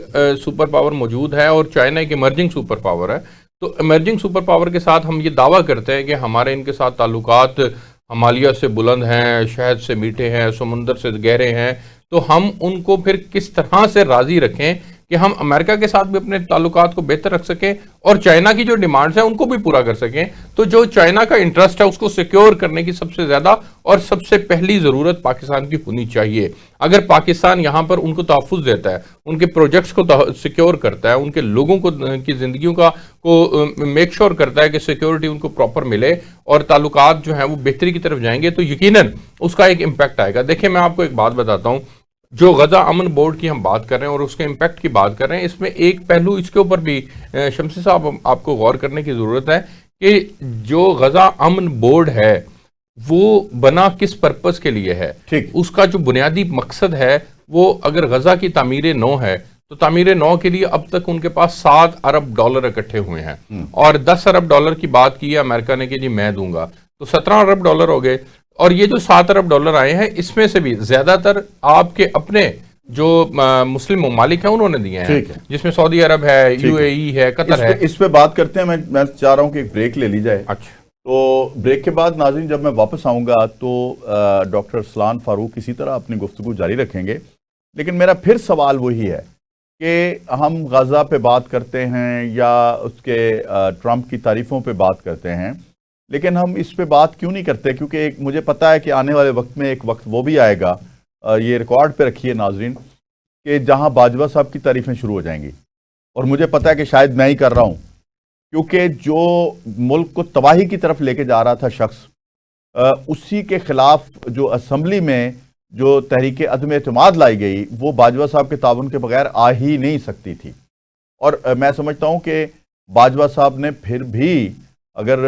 سپر پاور موجود ہے اور چائنا ایک ایمرجنگ سپر پاور ہے. تو ایمرجنگ سپر پاور کے ساتھ ہم یہ دعویٰ کرتے ہیں کہ ہمارے ان کے ساتھ تعلقات ہمالیہ سے بلند ہیں, شہد سے میٹھے ہیں, سمندر سے گہرے ہیں, تو ہم ان کو پھر کس طرح سے راضی رکھیں کہ ہم امریکہ کے ساتھ بھی اپنے تعلقات کو بہتر رکھ سکیں اور چائنا کی جو ڈیمانڈز ہیں ان کو بھی پورا کر سکیں. تو جو چائنا کا انٹرسٹ ہے اس کو سیکیور کرنے کی سب سے زیادہ اور سب سے پہلی ضرورت پاکستان کی ہونی چاہیے. اگر پاکستان یہاں پر ان کو تحفظ دیتا ہے, ان کے پروجیکٹس کو سیکیور کرتا ہے, ان کے لوگوں کو کی زندگیوں کو میک شور کرتا ہے کہ سیکیورٹی ان کو پراپر ملے اور تعلقات جو ہیں وہ بہتری کی طرف جائیں گے, تو یقیناً اس کا ایک امپیکٹ آئے گا. دیکھیں میں آپ کو ایک بات بتاتا ہوں, جو غزہ امن بورڈ کی ہم بات کر رہے ہیں اور اس کے امپیکٹ کی بات کر رہے ہیں, اس میں ایک پہلو اس کے اوپر بھی شمسی صاحب آپ کو غور کرنے کی ضرورت ہے کہ جو غزہ امن بورڈ ہے وہ بنا کس پرپس کے لیے ہے. اس کا جو بنیادی مقصد ہے وہ اگر غزہ کی تعمیر نو ہے تو تعمیر نو کے لیے اب تک ان کے پاس $7 ارب اکٹھے ہوئے ہیں اور $10 ارب کی بات کی ہے امریکہ نے کہ جی میں دوں گا, تو $17 ارب ہو گئے. اور یہ جو $7 ارب آئے ہیں اس میں سے بھی زیادہ تر آپ کے اپنے جو مسلم ممالک ہیں انہوں نے دیے ہیں, جس میں سعودی عرب ہے, یو اے ای ہے, قطر ہے. اس پہ بات کرتے ہیں. میں چاہ رہا ہوں کہ ایک بریک لے لی جائے. اچھا, تو بریک کے بعد ناظرین جب میں واپس آؤں گا تو ڈاکٹر ارسلان فاروق اسی طرح اپنی گفتگو جاری رکھیں گے. لیکن میرا پھر سوال وہی ہے کہ ہم غزہ پہ بات کرتے ہیں یا اس کے ٹرمپ کی تعریفوں پہ بات کرتے ہیں, لیکن ہم اس پہ بات کیوں نہیں کرتے؟ کیونکہ مجھے پتا ہے کہ آنے والے وقت میں ایک وقت وہ بھی آئے گا, یہ ریکارڈ پہ رکھیے ناظرین, کہ جہاں باجوہ صاحب کی تعریفیں شروع ہو جائیں گی. اور مجھے پتا ہے کہ شاید میں ہی کر رہا ہوں, کیونکہ جو ملک کو تباہی کی طرف لے کے جا رہا تھا شخص, اسی کے خلاف جو اسمبلی میں جو تحریک عدم اعتماد لائی گئی وہ باجوہ صاحب کے تعاون کے بغیر آ ہی نہیں سکتی تھی. اور میں سمجھتا ہوں کہ باجوہ صاحب نے پھر بھی, اگر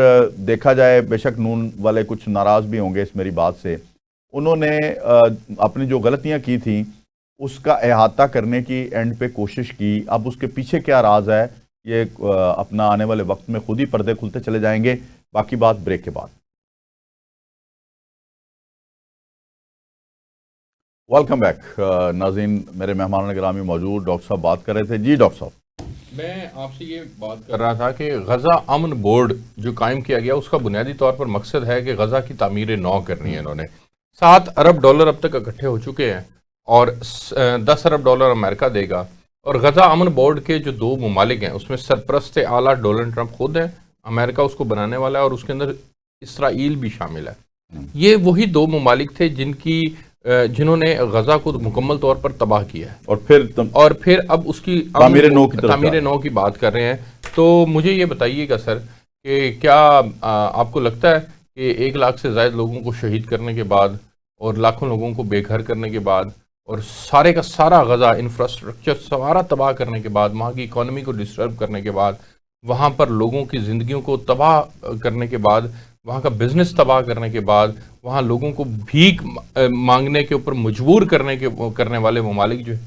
دیکھا جائے, بے شک نون والے کچھ ناراض بھی ہوں گے اس میری بات سے, انہوں نے اپنی جو غلطیاں کی تھیں اس کا احاطہ کرنے کی اینڈ پہ کوشش کی. اب اس کے پیچھے کیا راز ہے یہ اپنا آنے والے وقت میں خود ہی پردے کھلتے چلے جائیں گے. باقی بات بریک کے بعد. ویلکم بیک ناظرین. میرے مہمان گرامی موجود, ڈاکٹر صاحب بات کر رہے تھے. جی ڈاکٹر صاحب. میں آپ سے یہ بات کر رہا تھا کہ غزہ امن بورڈ جو قائم کیا گیا اس کا بنیادی طور پر مقصد ہے کہ غزہ کی تعمیر نو کرنی ہے. انہوں نے $7 ارب اب تک اکٹھے ہو چکے ہیں اور $10 ارب امریکہ دے گا. اور غزہ امن بورڈ کے جو 2 ممالک ہیں اس میں سرپرست اعلیٰ ڈونلڈ ٹرمپ خود ہیں, امریکہ اس کو بنانے والا ہے, اور اس کے اندر اسرائیل بھی شامل ہے. یہ وہی 2 ممالک تھے جنہوں نے غزہ کو مکمل طور پر تباہ کیا ہے اور پھر اب اس کی تعمیر نو کی بات کر رہے ہیں. تو مجھے یہ بتائیے گا سر کہ کیا آپ کو لگتا ہے کہ 1 لاکھ سے زائد لوگوں کو شہید کرنے کے بعد اور لاکھوں لوگوں کو بے گھر کرنے کے بعد اور سارے کا سارا غزہ انفراسٹرکچر سارا تباہ کرنے کے بعد, وہاں کی اکانومی کو ڈسٹرب کرنے کے بعد, وہاں پر لوگوں کی زندگیوں کو تباہ کرنے کے بعد, وہاں کا بزنس تباہ کرنے کے بعد, وہاں لوگوں کو بھیک مانگنے کے اوپر مجبور کرنے والے ممالک جو ہیں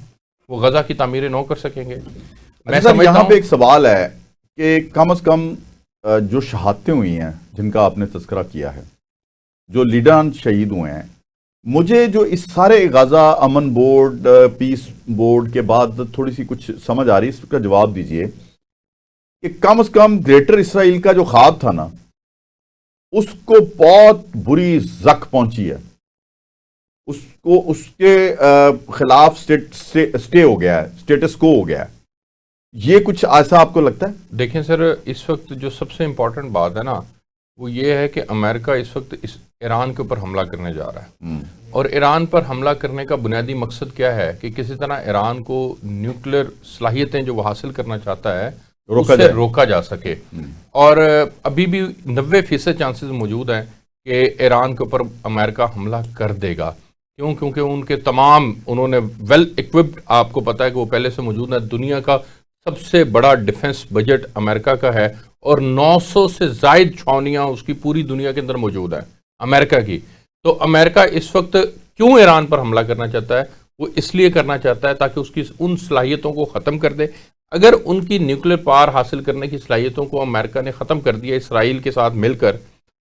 وہ غزہ کی تعمیر نو کر سکیں گے؟ میں یہاں پہ ایک سوال ہے کہ کم از کم جو شہادتیں ہوئی ہیں جن کا آپ نے تذکرہ کیا ہے, جو لیڈران شہید ہوئے ہیں, مجھے جو اس سارے غزہ امن بورڈ پیس بورڈ کے بعد تھوڑی سی کچھ سمجھ آ رہی, اس کا جواب دیجئے کہ کم از کم گریٹر اسرائیل کا جو خواب تھا نا اس کو بہت بری زخ پہنچی ہے, اس کے خلاف سٹے ہو گیا ہے, سٹیٹس کو ہو گیا ہے. یہ کچھ ایسا آپ کو لگتا ہے؟ دیکھیں سر, اس وقت جو سب سے امپورٹنٹ بات ہے نا وہ یہ ہے کہ امریکہ اس وقت ایران کے اوپر حملہ کرنے جا رہا ہے, اور ایران پر حملہ کرنے کا بنیادی مقصد کیا ہے کہ کسی طرح ایران کو نیوکلیر صلاحیتیں جو وہ حاصل کرنا چاہتا ہے اسے روکا جا سکے. اور ابھی بھی 90% چانسز موجود ہیں کہ ایران کے اوپر امریکہ حملہ کر دے گا. کیوں؟ کیونکہ ان کے تمام انہوں نے ویل ایکوپڈ, آپ کو پتا ہے کہ وہ پہلے سے موجود ہے. دنیا کا سب سے بڑا ڈیفنس بجٹ امریکہ کا ہے اور 900 سے زائد چھاونیاں اس کی پوری دنیا کے اندر موجود ہیں امریکہ کی. تو امریکہ اس وقت کیوں ایران پر حملہ کرنا چاہتا ہے؟ وہ اس لیے کرنا چاہتا ہے تاکہ اس کی ان صلاحیتوں کو ختم کر دے. اگر ان کی نیوکلیر پاور حاصل کرنے کی صلاحیتوں کو امریکہ نے ختم کر دیا اسرائیل کے ساتھ مل کر,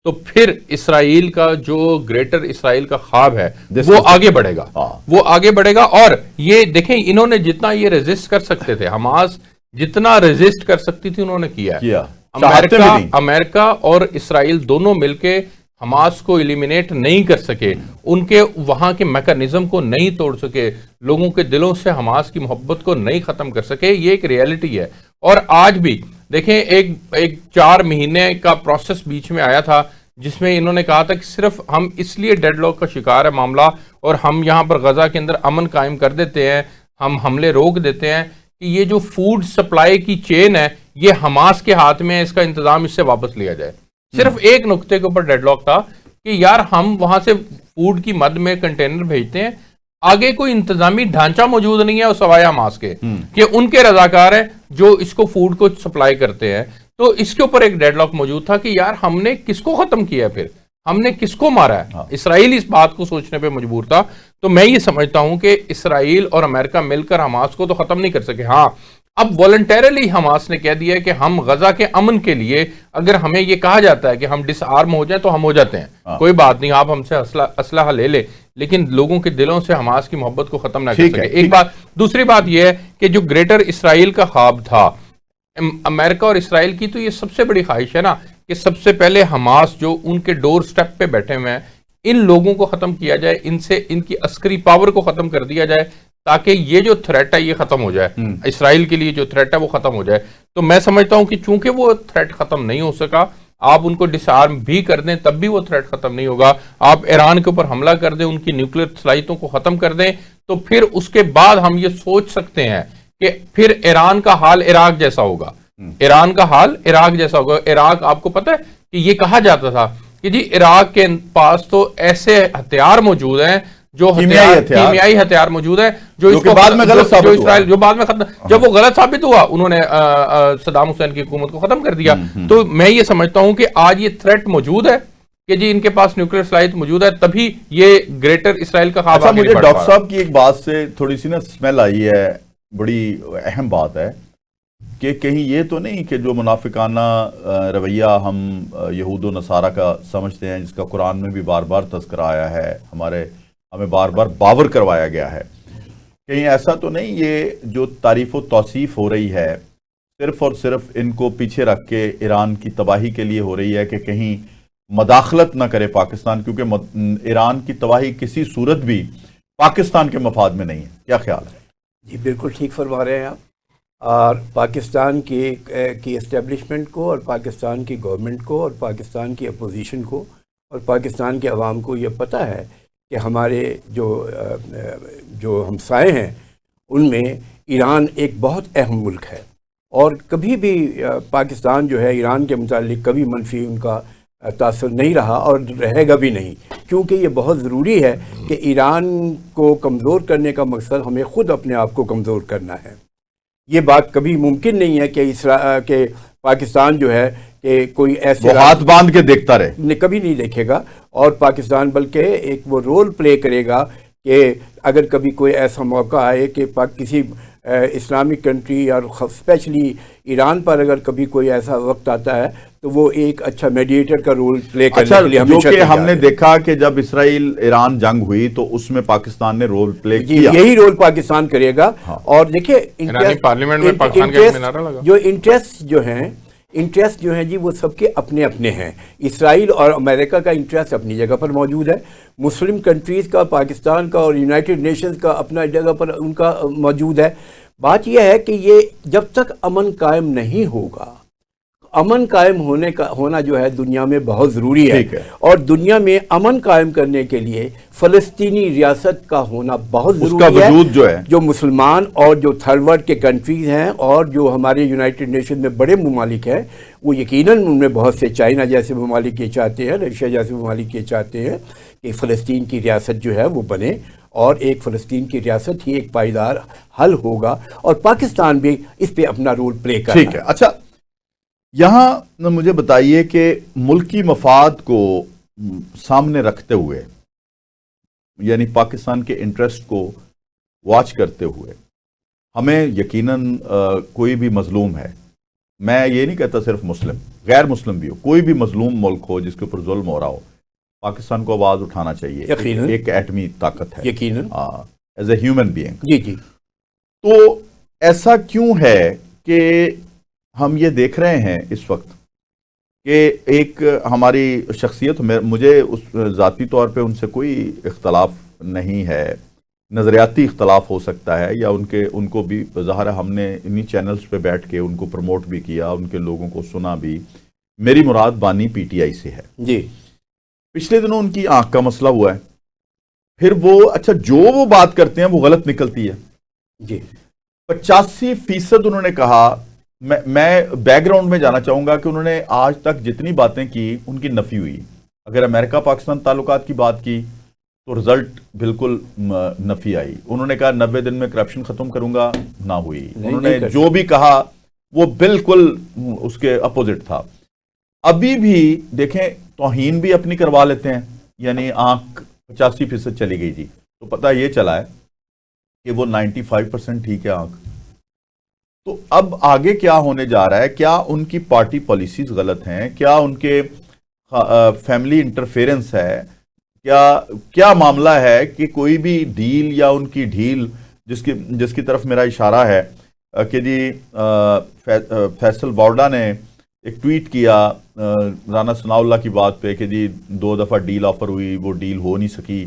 تو پھر اسرائیل کا جو گریٹر اسرائیل کا خواب ہے وہ آگے بڑھے گا, وہ آگے بڑھے گا. اور یہ دیکھیں انہوں نے جتنا یہ ریزسٹ کر سکتے تھے, حماس جتنا ریزسٹ کر سکتی تھی انہوں نے کیا. امریکہ اور اسرائیل دونوں مل کے حماس کو ایلیمینیٹ نہیں کر سکے، ان کے وہاں کے میکانزم کو نہیں توڑ سکے، لوگوں کے دلوں سے حماس کی محبت کو نہیں ختم کر سکے، یہ ایک ریئلٹی ہے۔ اور آج بھی دیکھیں، ایک 4 مہینے کا پروسیس بیچ میں آیا تھا جس میں انہوں نے کہا تھا کہ صرف ہم اس لیے ڈیڈ لاک کا شکار ہے معاملہ اور ہم یہاں پر غزہ کے اندر امن قائم کر دیتے ہیں، ہم حملے روک دیتے ہیں کہ یہ جو فوڈ سپلائی کی چین ہے یہ حماس کے ہاتھ میں ہے، اس کا انتظام اس سے واپس لیا جائے۔ صرف ایک نقطے کے اوپر ڈیڈ لاک تھا کہ یار ہم وہاں سے فوڈ کی مد میں کنٹینر بھیجتے ہیں، آگے کوئی انتظامی ڈھانچہ موجود نہیں ہے سوائے حماس کے کہ ان کے رضاکار ہیں جو اس کو فوڈ کو سپلائی کرتے ہیں۔ تو اس کے اوپر ایک ڈیڈ لاک موجود تھا کہ یار ہم نے کس کو ختم کیا ہے، پھر ہم نے کس کو مارا ہے۔ اسرائیل اس بات کو سوچنے پہ مجبور تھا۔ تو میں یہ سمجھتا ہوں کہ اسرائیل اور امریکہ مل کر حماس کو تو ختم نہیں کر سکے۔ ہاں، اب والنٹیرلی حماس نے کہہ دیا ہے کہ ہم غزہ کے امن کے لیے اگر ہمیں یہ کہا جاتا ہے کہ ہم ڈس آرم ہو جائیں تو ہم ہو جاتے ہیں، کوئی بات نہیں، آپ ہم سے اسلحہ لے لیں، لیکن لوگوں کے دلوں سے حماس کی محبت کو ختم نہ کر سکے۔ ایک بات۔ دوسری بات یہ ہے کہ جو گریٹر اسرائیل کا خواب تھا، امریکہ اور اسرائیل کی تو یہ سب سے بڑی خواہش ہے نا کہ سب سے پہلے حماس جو ان کے ڈور سٹیپ پہ بیٹھے ہوئے ہیں، ان لوگوں کو ختم کیا جائے، ان کی عسکری پاور کو ختم کر دیا جائے تاکہ یہ جو تھریٹ ہے یہ ختم ہو جائے، اسرائیل کے لیے جو تھریٹ ہے وہ ختم ہو جائے۔ تو میں سمجھتا ہوں کہ چونکہ وہ تھریٹ ختم نہیں ہو سکا، آپ ان کو ڈس آرم بھی کر دیں تب بھی وہ تھریٹ ختم نہیں ہوگا، آپ ایران کے اوپر حملہ کر دیں، ان کی نیوکلیر صلاحیتوں کو ختم کر دیں، تو پھر اس کے بعد ہم یہ سوچ سکتے ہیں کہ پھر ایران کا حال عراق جیسا ہوگا۔ ایران کا حال عراق جیسا ہوگا۔ عراق آپ کو پتہ ہے کہ یہ کہا جاتا تھا کہ جی عراق کے پاس تو ایسے ہتھیار موجود ہیں، جو کیمیائی ہتھیار موجود ہیں جو بعد میں غلط ثابت ہوا، جو بعد میں جب وہ غلط ثابت ہوا انہوں نے صدام حسین کی حکومت کو ختم کر دیا۔ تو میں یہ سمجھتا ہوں کہ آج یہ تھریٹ موجود ہے کہ جی ان کے پاس نیوکلیر صلاحیت موجود ہے، تبھی یہ گریٹر اسرائیل کا خواب آگے نہیں بڑھ پا رہا۔ ڈاکٹر صاحب کی ایک بات سے تھوڑی سی نا اسمیل آئی ہے، بڑی اہم بات ہے کہ کہیں یہ تو نہیں کہ جو منافقانہ رویہ ہم یہود و نصارہ کا سمجھتے ہیں، جس کا قرآن میں بھی بار بار تذکرہ آیا ہے، ہمیں بار بار باور کروایا گیا ہے، کہیں ایسا تو نہیں یہ جو تعریف و توصیف ہو رہی ہے صرف اور صرف ان کو پیچھے رکھ کے ایران کی تباہی کے لیے ہو رہی ہے کہ کہیں مداخلت نہ کرے پاکستان، کیونکہ ایران کی تباہی کسی صورت بھی پاکستان کے مفاد میں نہیں ہے؟ کیا خیال ہے؟ جی بالکل ٹھیک فرما رہے ہیں آپ، اور پاکستان کی اسٹیبلشمنٹ کو اور پاکستان کی گورنمنٹ کو اور پاکستان کی اپوزیشن کو اور پاکستان کے عوام کو یہ پتہ ہے کہ ہمارے جو ہمسائے ہیں ان میں ایران ایک بہت اہم ملک ہے، اور کبھی بھی پاکستان جو ہے ایران کے متعلق کبھی منفی ان کا تاثر نہیں رہا اور رہے گا بھی نہیں، کیونکہ یہ بہت ضروری ہے کہ ایران کو کمزور کرنے کا مقصد ہمیں خود اپنے آپ کو کمزور کرنا ہے۔ یہ بات کبھی ممکن نہیں ہے کہ پاکستان جو ہے کہ کوئی ایسے ہاتھ باندھ کے دیکھتا رہے، کبھی نہیں دیکھے گا، اور پاکستان بلکہ ایک وہ رول پلے کرے گا کہ اگر کبھی کوئی ایسا موقع آئے کہ کسی اسلامک کنٹری اور اسپیشلی ایران پر اگر کبھی کوئی ایسا وقت آتا ہے تو وہ ایک اچھا میڈیٹر کا رول پلے کرنے کے لیے ہمیشہ جو کہ ہم نے دیکھا کہ جب اسرائیل ایران جنگ ہوئی تو اس میں پاکستان نے رول پلے کیا، یہی رول پاکستان کرے گا۔ اور دیکھیں جو انٹرسٹ جو ہیں جی وہ سب کے اپنے اپنے ہیں، اسرائیل اور امریکہ کا انٹرسٹ اپنی جگہ پر موجود ہے، مسلم کنٹریز کا، پاکستان کا اور یونائٹڈ نیشنز کا اپنا جگہ پر ان کا موجود ہے۔ بات یہ ہے کہ یہ جب تک امن قائم نہیں ہوگا، امن قائم ہونا جو ہے دنیا میں بہت ضروری ہے، اور دنیا میں امن قائم کرنے کے لیے فلسطینی ریاست کا ہونا بہت ضروری ہے، وجود جو ہے جو مسلمان اور جو تھرڈ ورلڈ کے کنٹریز ہیں اور جو ہمارے یونائٹڈ نیشن میں بڑے ممالک ہیں، وہ یقیناً ان میں بہت سے چائنا جیسے ممالک یہ چاہتے ہیں، رشیا جیسے ممالک یہ چاہتے ہیں کہ فلسطین کی ریاست جو ہے وہ بنے، اور ایک فلسطین کی ریاست ہی ایک پائیدار حل ہوگا، اور پاکستان بھی اس پہ اپنا رول پلے کرنا ہے۔ ٹھیک ہے، اچھا یہاں مجھے بتائیے کہ ملکی مفاد کو سامنے رکھتے ہوئے، یعنی پاکستان کے انٹرسٹ کو واچ کرتے ہوئے، ہمیں یقیناً کوئی بھی مظلوم ہے، میں یہ نہیں کہتا صرف مسلم، غیر مسلم بھی ہو، کوئی بھی مظلوم ملک ہو جس کے اوپر ظلم ہو رہا ہو، پاکستان کو آواز اٹھانا چاہیے، ایک ایٹمی طاقت ہے یقیناً ایز اے ہیومن بینگ۔ جی تو ایسا کیوں ہے کہ ہم یہ دیکھ رہے ہیں اس وقت کہ ایک ہماری شخصیت، مجھے اس ذاتی طور پہ ان سے کوئی اختلاف نہیں ہے، نظریاتی اختلاف ہو سکتا ہے، یا ان کو بھی ظاہر ہے ہم نے انہی چینلز پہ بیٹھ کے ان کو پروموٹ بھی کیا، ان کے لوگوں کو سنا بھی۔ میری مراد بانی پی ٹی آئی سے ہے جی۔ پچھلے دنوں ان کی آنکھ کا مسئلہ ہوا ہے، پھر وہ اچھا جو وہ بات کرتے ہیں وہ غلط نکلتی ہے جی 85% انہوں نے کہا۔ میں بیک گراؤنڈ میں جانا چاہوں گا کہ انہوں نے آج تک جتنی باتیں کی ان کی نفی ہوئی۔ اگر امریکہ پاکستان تعلقات کی بات کی تو رزلٹ بالکل نفی آئی۔ انہوں نے کہا 90 دن میں کرپشن ختم کروں گا، نہ ہوئی۔ انہوں نے جو بھی کہا وہ بالکل اس کے اپوزٹ تھا۔ ابھی بھی دیکھیں توہین بھی اپنی کروا لیتے ہیں، یعنی آنکھ 85% چلی گئی جی، تو پتہ یہ چلا ہے کہ وہ 95% ٹھیک ہے آنکھ۔ تو اب آگے کیا ہونے جا رہا ہے؟ کیا ان کی پارٹی پالیسیز غلط ہیں؟ کیا ان کے فیملی انٹرفیرنس ہے؟ کیا معاملہ ہے کہ کوئی بھی ڈیل یا ان کی ڈھیل جس کی طرف میرا اشارہ ہے کہ جی فیصل وارڈا نے ایک ٹویٹ کیا رانا ثناء اللہ کی بات پہ کہ جی 2 دفعہ ڈیل آفر ہوئی، وہ ڈیل ہو نہیں سکی،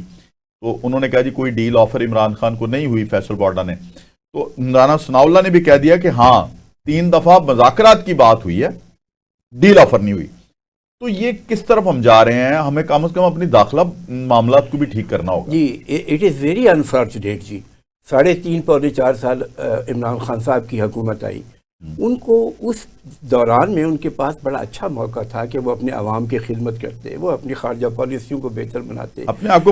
تو انہوں نے کہا جی کوئی ڈیل آفر عمران خان کو نہیں ہوئی فیصل وارڈا نے، تو رانا ثناء اللہ نے بھی کہہ دیا کہ ہاں 3 دفعہ مذاکرات کی بات ہوئی ہے، ڈیل آفر نہیں ہوئی۔ تو یہ کس طرف ہم جا رہے ہیں؟ ہمیں کم از کم اپنی داخلہ معاملات کو بھی ٹھیک کرنا ہوگا۔ جی اٹ از ویری انفارچونیٹ جی، 3.5 پونے 4 سال عمران خان صاحب کی حکومت آئی، ان کو اس دوران میں ان کے پاس بڑا اچھا موقع تھا کہ وہ اپنے عوام کی خدمت کرتے، وہ اپنی خارجہ پالیسیوں کو بہتر بناتے، اپنے آپ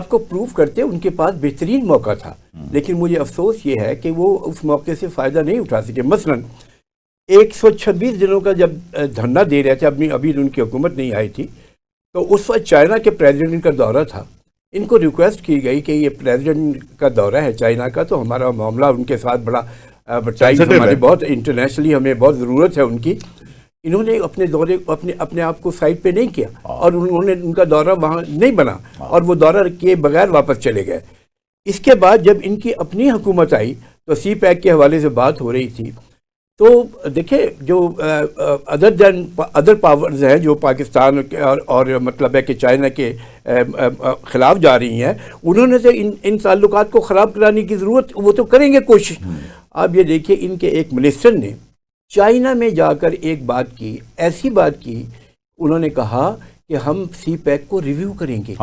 کو پروف کرتے، ان کے پاس بہترین موقع تھا۔ لیکن مجھے افسوس یہ ہے کہ وہ اس موقع سے فائدہ نہیں اٹھا سکے۔ مثلا 126 دنوں کا جب دھرنا دے رہے تھے، ابھی ان کی حکومت نہیں آئی تھی، تو اس وقت چائنا کے پریزیڈنٹ کا دورہ تھا، ان کو ریکویسٹ کی گئی کہ یہ پریزیڈنٹ کا دورہ ہے چائنا کا، تو ہمارا معاملہ ان کے ساتھ بڑا ہماری بہت انٹرنیشنلی ہمیں بہت ضرورت ہے ان کی۔ انہوں نے اپنے دورے اپنے آپ کو سائٹ پہ نہیں کیا، اور انہوں نے ان کا دورہ وہاں نہیں بنا، اور وہ دورہ کیے بغیر واپس چلے گئے۔ اس کے بعد جب ان کی اپنی حکومت آئی تو سی پیک کے حوالے سے بات ہو رہی تھی، تو دیکھیں جو ادر پاورز ہیں جو پاکستان اور مطلب ہے کہ چائنا کے خلاف جا رہی ہیں، انہوں نے تو ان تعلقات کو خراب کرانے کی ضرورت، وہ تو کریں گے کوشش۔ اب یہ دیکھیے ان کے ایک منسٹر نے چائنا میں جا کر ایک بات کی، ایسی بات کی، انہوں نے کہا کہ ہم سی پیک کو ریویو کریں گے۔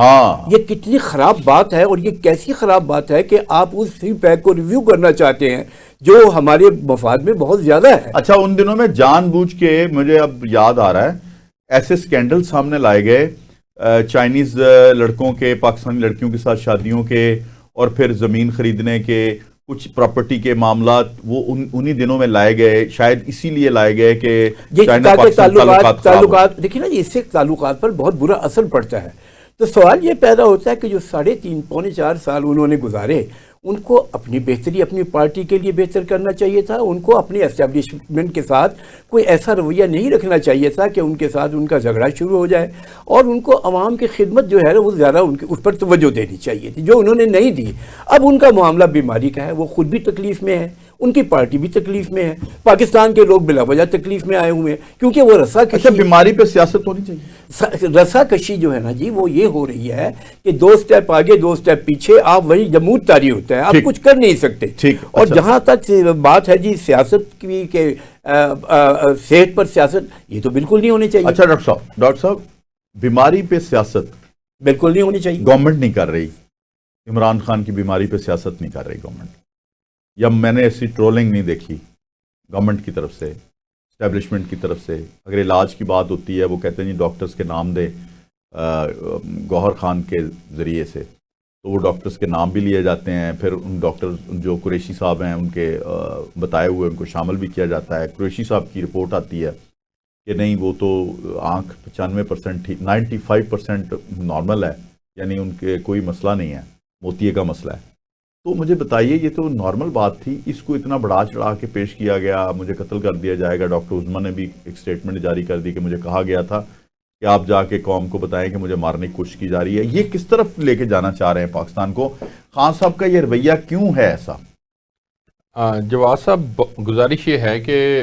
یہ کتنی خراب بات ہے، اور یہ کیسی خراب بات ہے کہ آپ اس سی پیک کو ریویو کرنا چاہتے ہیں جو ہمارے مفاد میں بہت زیادہ ہے۔ اچھا ان دنوں میں جان بوجھ کے، مجھے اب یاد آ رہا ہے، ایسے سکینڈل سامنے لائے گئے چائنیز لڑکوں کے پاکستانی لڑکیوں کے ساتھ شادیوں کے، اور پھر زمین خریدنے کے، کچھ پراپرٹی کے معاملات وہ انہی دنوں میں لائے گئے، شاید اسی لیے لائے گئے کہ چائنا پاکستان تعلقات دیکھیں نا جی، اس سے تعلقات پر بہت برا اثر پڑتا ہے۔ تو سوال یہ پیدا ہوتا ہے کہ جو 3.5 پونے 4 سال انہوں نے گزارے، ان کو اپنی بہتری اپنی پارٹی کے لیے بہتر کرنا چاہیے تھا، ان کو اپنی اسٹیبلشمنٹ کے ساتھ کوئی ایسا رویہ نہیں رکھنا چاہیے تھا کہ ان کے ساتھ ان کا جھگڑا شروع ہو جائے، اور ان کو عوام کی خدمت جو ہے وہ زیادہ اس پر توجہ دینی چاہیے تھی، جو انہوں نے نہیں دی۔ اب ان کا معاملہ بیماری کا ہے، وہ خود بھی تکلیف میں ہے، ان کی پارٹی بھی تکلیف میں ہے، پاکستان کے لوگ بلا وجہ تکلیف میں آئے ہوئے ہیں، کیونکہ وہ رسا کشی، اچھا بیماری پہ سیاست ہونی چاہیے، رسا کشی جو ہے نا جی، وہ یہ ہو رہی ہے کہ 2 سٹیپ آگے 2 سٹیپ پیچھے، آپ وہی جمود تاری ہوتا ہے، آپ کچھ کر نہیں سکتے۔ اور جہاں تک بات ہے جی سیاست کی کہ صحت پر سیاست، یہ تو بالکل نہیں ہونی چاہیے۔ اچھا ڈاکٹر صاحب بیماری پہ سیاست بالکل نہیں ہونی چاہیے، گورنمنٹ نہیں کر رہی، عمران خان کی بیماری پہ سیاست نہیں کر رہی گورنمنٹ، یا میں نے ایسی ٹرولنگ نہیں دیکھی گورنمنٹ کی طرف سے، اسٹیبلشمنٹ کی طرف سے۔ اگر علاج کی بات ہوتی ہے وہ کہتے ہیں جی ڈاکٹرز کے نام دے گوہر خان کے ذریعے سے، تو وہ ڈاکٹرز کے نام بھی لیے جاتے ہیں، پھر ان ڈاکٹر جو قریشی صاحب ہیں ان کے بتائے ہوئے ان کو شامل بھی کیا جاتا ہے۔ قریشی صاحب کی رپورٹ آتی ہے کہ نہیں وہ تو آنکھ 95% ٹھیک، 95% نارمل ہے، یعنی ان کے کوئی مسئلہ نہیں ہے، موتیے کا مسئلہ ہے۔ تو مجھے بتائیے یہ تو نارمل بات تھی، اس کو اتنا بڑھا چڑھا کے پیش کیا گیا، مجھے قتل کر دیا جائے گا۔ ڈاکٹر عظما نے بھی ایک سٹیٹمنٹ جاری کر دی کہ مجھے کہا گیا تھا کہ آپ جا کے قوم کو بتائیں کہ مجھے مارنے کی کوشش کی جا رہی ہے۔ یہ کس طرف لے کے جانا چاہ رہے ہیں پاکستان کو؟ خان صاحب کا یہ رویہ کیوں ہے ایسا؟ جواد صاحب گزارش یہ ہے کہ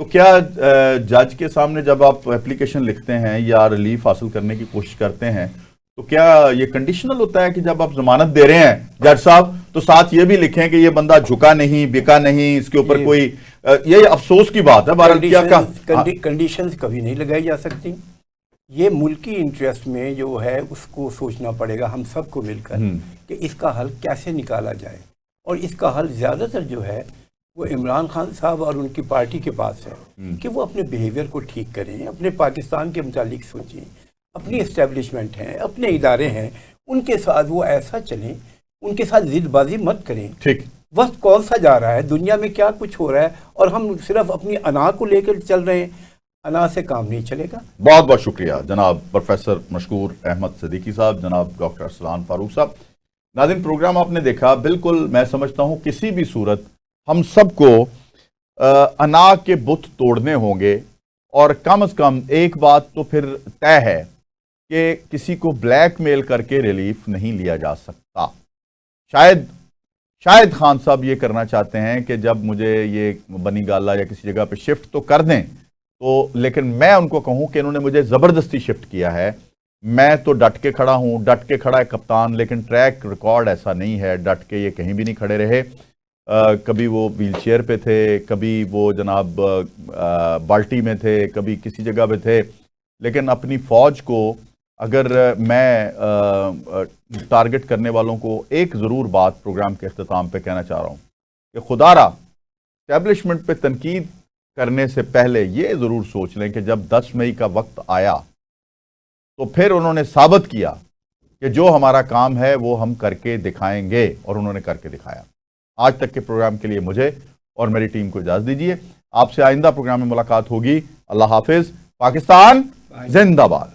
تو کیا جج کے سامنے جب آپ اپلیکیشن لکھتے ہیں یا ریلیف حاصل کرنے کی کوشش کرتے ہیں تو کیا یہ کنڈیشنل ہوتا ہے کہ جب آپ ضمانت دے رہے ہیں جج صاحب تو ساتھ یہ بھی لکھیں کہ یہ بندہ جھکا نہیں، بکا نہیں، اس کے اوپر کوئی یہ افسوس کی بات ہے بہرحال کنڈیشنز کبھی نہیں لگائی جا سکتی. یہ ملکی انٹرسٹ میں جو ہے اس کو سوچنا پڑے گا ہم سب کو مل کر کہ اس کا حل کیسے نکالا جائے، اور اس کا حل زیادہ تر جو ہے وہ عمران خان صاحب اور ان کی پارٹی کے پاس ہے کہ وہ اپنے بیہیویئر کو ٹھیک کریں، اپنے پاکستان کے متعلق سوچیں. اپنی اسٹیبلشمنٹ ہیں، اپنے ادارے ہیں، ان کے ساتھ وہ ایسا چلیں، ان کے ساتھ ضد بازی مت کریں. ٹھیک، وقت کون سا جا رہا ہے، دنیا میں کیا کچھ ہو رہا ہے، اور ہم صرف اپنی انا کو لے کر چل رہے ہیں. انا سے کام نہیں چلے گا. بہت بہت شکریہ جناب پروفیسر مشکور احمد صدیقی صاحب، جناب ڈاکٹر ارسلان فاروق صاحب. ناظرین، پروگرام آپ نے دیکھا. بالکل میں سمجھتا ہوں کسی بھی صورت ہم سب کو انا کے بت توڑنے ہوں گے، اور کم از کم ایک بات تو پھر طے ہے کہ کسی کو بلیک میل کر کے ریلیف نہیں لیا جا سکتا. شاید خان صاحب یہ کرنا چاہتے ہیں کہ جب مجھے یہ بنی گالا یا کسی جگہ پہ شفٹ تو کر دیں، تو لیکن میں ان کو کہوں کہ انہوں نے مجھے زبردستی شفٹ کیا ہے. میں تو ڈٹ کے کھڑا ہوں، ڈٹ کے کھڑا ہے کپتان، لیکن ٹریک ریکارڈ ایسا نہیں ہے. ڈٹ کے یہ کہیں بھی نہیں کھڑے رہے. کبھی وہ ویل چیئر پہ تھے، کبھی وہ جناب بالٹی میں تھے، کبھی کسی جگہ پہ تھے. لیکن اپنی فوج کو اگر میں ٹارگٹ کرنے والوں کو ایک ضرور بات پروگرام کے اختتام پہ کہنا چاہ رہا ہوں کہ خدا را اسٹیبلشمنٹ پہ تنقید کرنے سے پہلے یہ ضرور سوچ لیں کہ جب 10 مئی کا وقت آیا تو پھر انہوں نے ثابت کیا کہ جو ہمارا کام ہے وہ ہم کر کے دکھائیں گے، اور انہوں نے کر کے دکھایا. آج تک کے پروگرام کے لیے مجھے اور میری ٹیم کو اجازت دیجیے. آپ سے آئندہ پروگرام میں ملاقات ہوگی. اللہ حافظ. پاکستان زندہ باد.